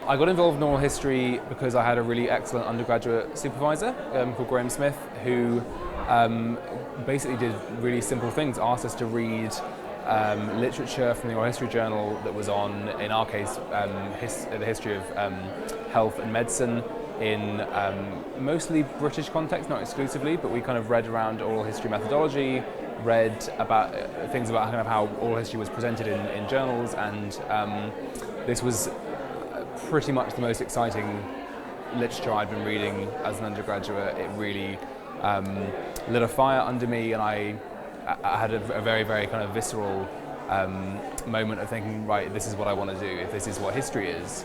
I got involved in oral history because I had a really excellent undergraduate supervisor called Graham Smith, who basically did really simple things, asked us to read literature from the Oral History Journal that was on, in our case, the history of health and medicine in mostly British context, not exclusively, but we kind of read around oral history methodology, read about things about kind of how oral history was presented in journals, and this was pretty much the most exciting literature I'd been reading as an undergraduate. It really lit a fire under me, and I had a very, very kind of visceral moment of thinking, right, this is what I want to do. If this is what history is,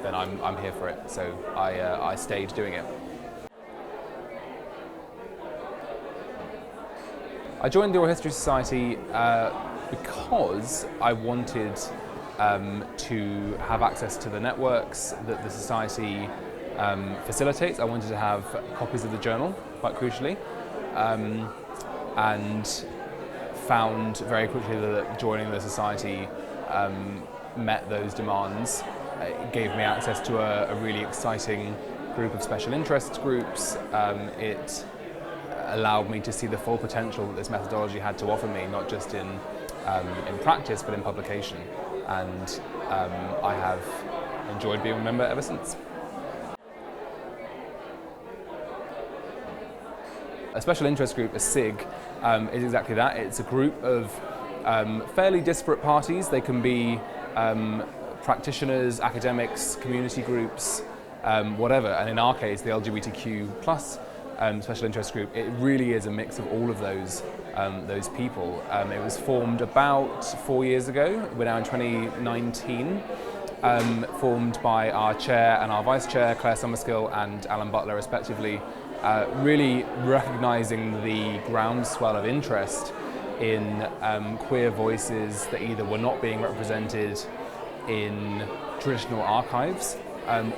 then I'm here for it. So I stayed doing it. I joined the Oral History Society because I wanted to have access to the networks that the Society facilitates. I wanted to have copies of the journal, quite crucially, and found very quickly that joining the Society met those demands. It gave me access to a really exciting group of special interest groups. It allowed me to see the full potential that this methodology had to offer me, not just in practice, but in publication. And I have enjoyed being a member ever since. A special interest group, a SIG, is exactly that. It's a group of fairly disparate parties. They can be practitioners, academics, community groups, whatever. And in our case, the LGBTQ plus special interest group, it really is a mix of all of those people. It was formed about 4 years ago. We're now in 2019. Formed by our chair and our vice chair, Claire Summerskill and Alan Butler, respectively, really recognising the groundswell of interest in queer voices that either were not being represented in traditional archives,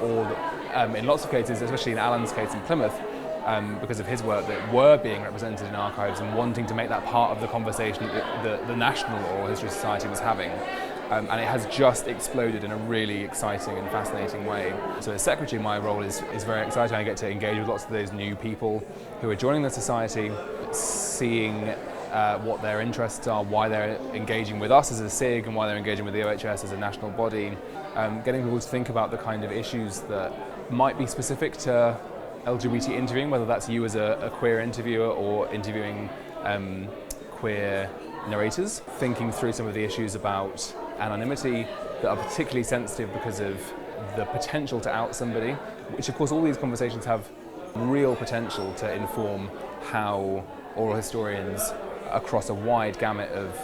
or that, in lots of cases, especially in Alan's case in Plymouth, because of his work, that were being represented in archives, and wanting to make that part of the conversation that the National Oral History Society was having. And it has just exploded in a really exciting and fascinating way. So as secretary, my role is very exciting. I get to engage with lots of those new people who are joining the society, seeing what their interests are, why they're engaging with us as a SIG, and why they're engaging with the OHS as a national body. Getting people to think about the kind of issues that might be specific to LGBT interviewing, whether that's you as a queer interviewer or interviewing queer narrators, thinking through some of the issues about anonymity that are particularly sensitive because of the potential to out somebody, which of course all these conversations have real potential to inform how oral historians across a wide gamut of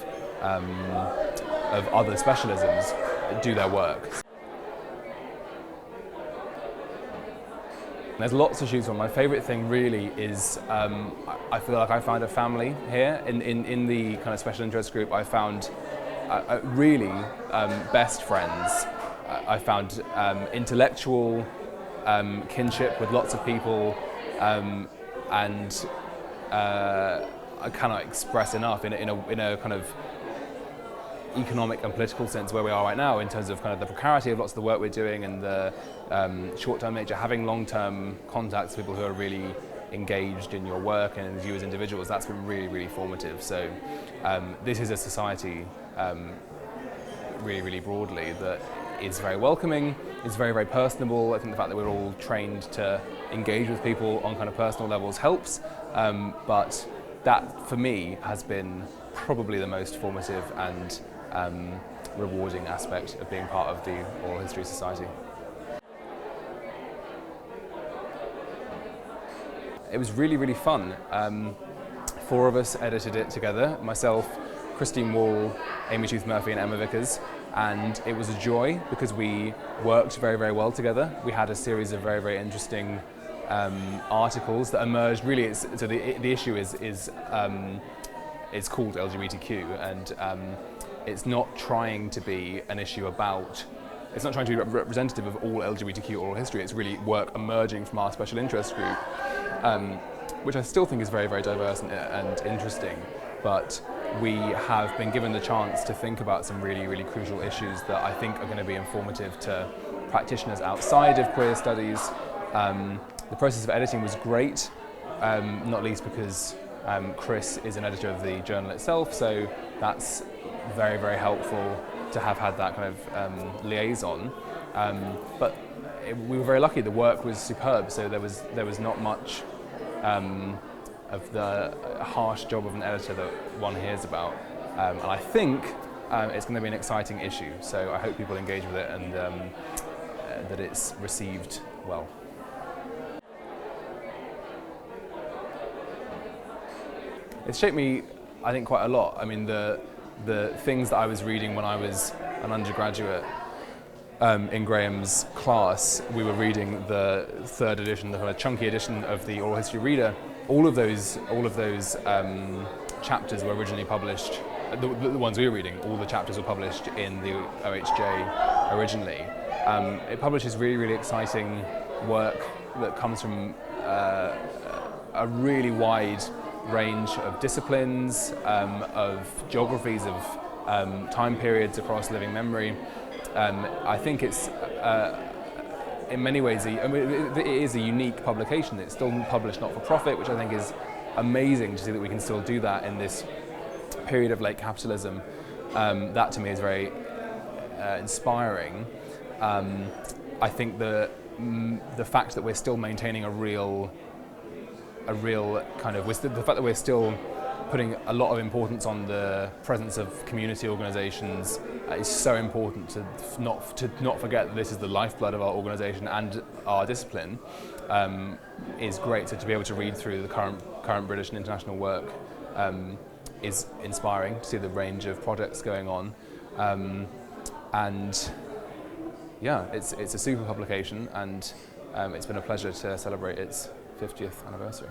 other specialisms do their work. There's lots to choose from. My favourite thing really is I feel like I found a family here. In the kind of special interest group, I found really best friends. I found intellectual kinship with lots of people, and I cannot express enough in a kind of economic and political sense where we are right now, in terms of kind of the precarity of lots of the work we're doing and the short-term nature. Having long-term contacts with people who are really engaged in your work and in you as individuals, that's been really, really formative. So this is a society, really, really broadly, that is very welcoming, is very, very personable. I think the fact that we're all trained to engage with people on kind of personal levels helps, but that, for me, has been probably the most formative and rewarding aspect of being part of the Oral History Society. It was really, really fun. 4 of us edited it together, myself, Christine Wall, Amy Tooth Murphy and Emma Vickers, and it was a joy because we worked very, very well together. We had a series of very, very interesting articles that emerged. Really, so the issue is it's called LGBTQ, and it's not trying to be an issue about, it's not trying to be representative of all LGBTQ oral history. It's really work emerging from our special interest group, which I still think is very, very diverse and interesting. But we have been given the chance to think about some really, really crucial issues that I think are going to be informative to practitioners outside of queer studies. The process of editing was great, not least because Chris is an editor of the journal itself, so that's very, very helpful to have had that kind of liaison. But we were very lucky. The work was superb, so there was not much of the harsh job of an editor that one hears about. And I think it's going to be an exciting issue, so I hope people engage with it and that it's received well. It's shaped me, I think, quite a lot. I mean, the things that I was reading when I was an undergraduate in Graham's class, we were reading the third edition, the kind of chunky edition of the Oral History Reader. All of those chapters were originally published. The ones we were reading, all the chapters were published in the OHJ originally. It publishes really, really exciting work that comes from a really wide range of disciplines, of geographies, of time periods across living memory. I think it's, in many ways, it is a unique publication. It's still published not for profit, which I think is amazing to see that we can still do that in this period of late capitalism. That to me is very inspiring. I think the fact that we're still maintaining a real kind of, the fact that we're still putting a lot of importance on the presence of community organisations is so important to not forget that this is the lifeblood of our organisation and our discipline. Is great. So to be able to read through the current British and international work is inspiring to see the range of projects going on, and yeah, it's a super publication, and it's been a pleasure to celebrate its 50th anniversary.